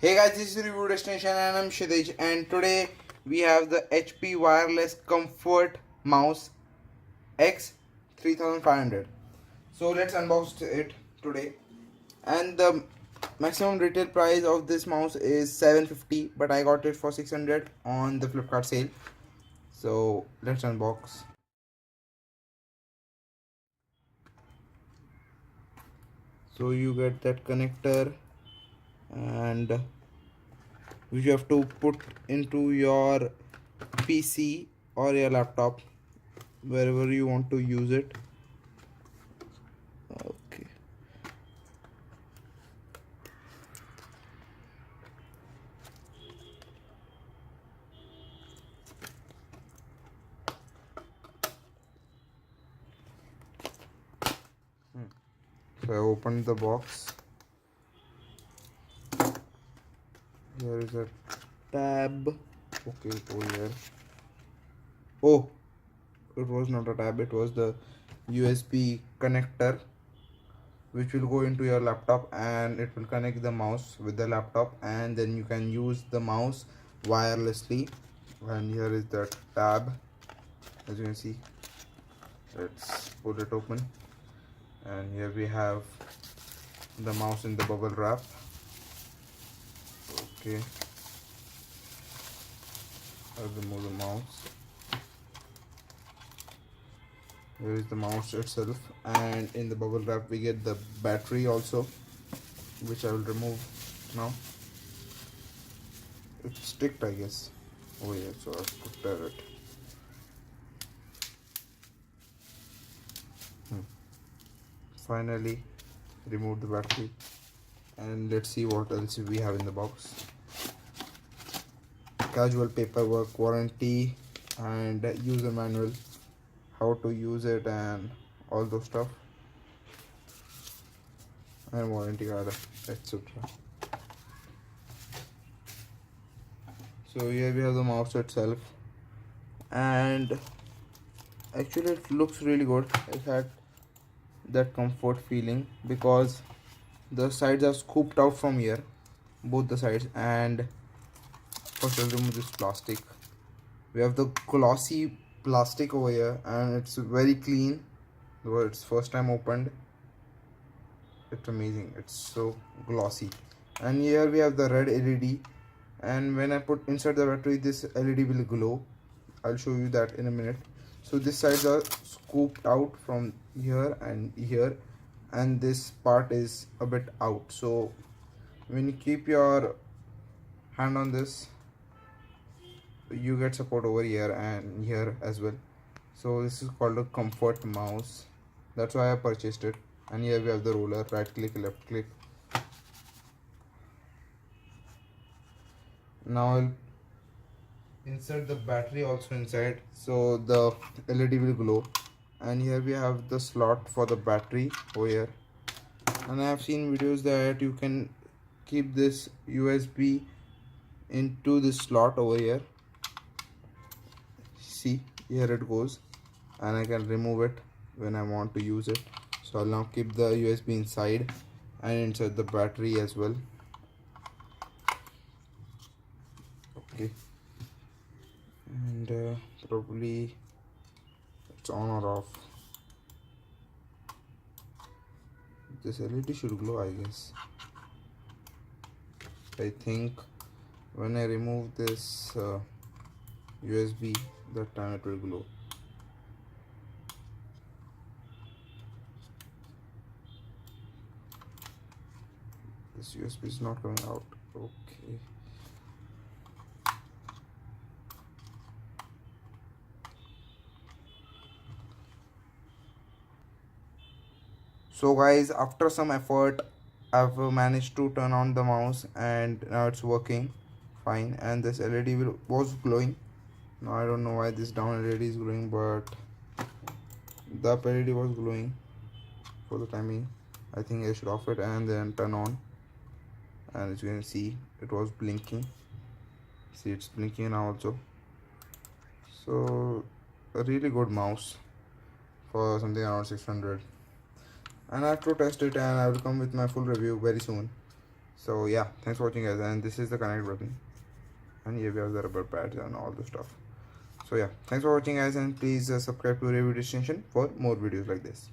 Hey guys, this is Review Destination and I'm Shidej, and today we have the HP wireless comfort mouse X3500. So let's unbox it today. And the maximum retail price of this mouse is 750, but I got it for 600 on the Flipkart sale. So let's unbox. So you get that connector, and which you have to put into your PC or your laptop wherever you want to use it. Okay, so I opened the box. Here is a tab. Okay, over here. Oh, it was not a tab, it was the USB connector which will go into your laptop, and it will connect the mouse with the laptop, and then you can use the mouse wirelessly. And here is the tab, as you can see. Let's pull it open, and here we have the mouse in the bubble wrap. Okay, I'll remove the mouse. Here is the mouse itself, and in the bubble wrap we get the battery also, which I will remove now. It's sticked, I guess. Oh yeah, so I have to tear it. Finally remove the battery, and let's see what else we have in the box. Casual paperwork, warranty, and user manual, how to use it and all those stuff, and warranty card, etc. So here we have the mouse itself, and actually it looks really good. It had that comfort feeling because the sides are scooped out from here, both the sides. And first I'll remove this plastic. We have the glossy plastic over here, and it's very clean. Though it's first time opened, it's amazing, it's so glossy. And here we have the red LED, and when I put inside the battery, this LED will glow. I'll show you that in a minute. So these sides are scooped out from here and here, and this part is a bit out. So when you keep your hand on this, you get support over here and here as well. So this is called a comfort mouse, that's why I purchased it. And here we have the roller, right click, left click. Now I'll insert the battery also inside, so the LED will glow. And here we have the slot for the battery over here. And I have seen videos that you can keep this USB into this slot over here. See, here it goes, and I can remove it when I want to use it. So I'll now keep the USB inside and insert the battery as well. Okay, and probably it's on or off. This LED should glow, I guess. I think when I remove this USB, that time it will glow. This USB is not coming out. Okay. So guys, after some effort, I've managed to turn on the mouse, and now it's working fine. And this LED was glowing. Now I don't know why this down LED is glowing, but the up LED was glowing for the timing. I think I should off it and then turn on. And as you can see, it was blinking. See, it's blinking now also. So a really good mouse for something around 600. And I have to test it, and I will come with my full review very soon. So yeah, thanks for watching guys, and this is the connect button, and here we have the rubber pads and all the stuff. So yeah, thanks for watching guys, and please subscribe to Review Destination for more videos like this.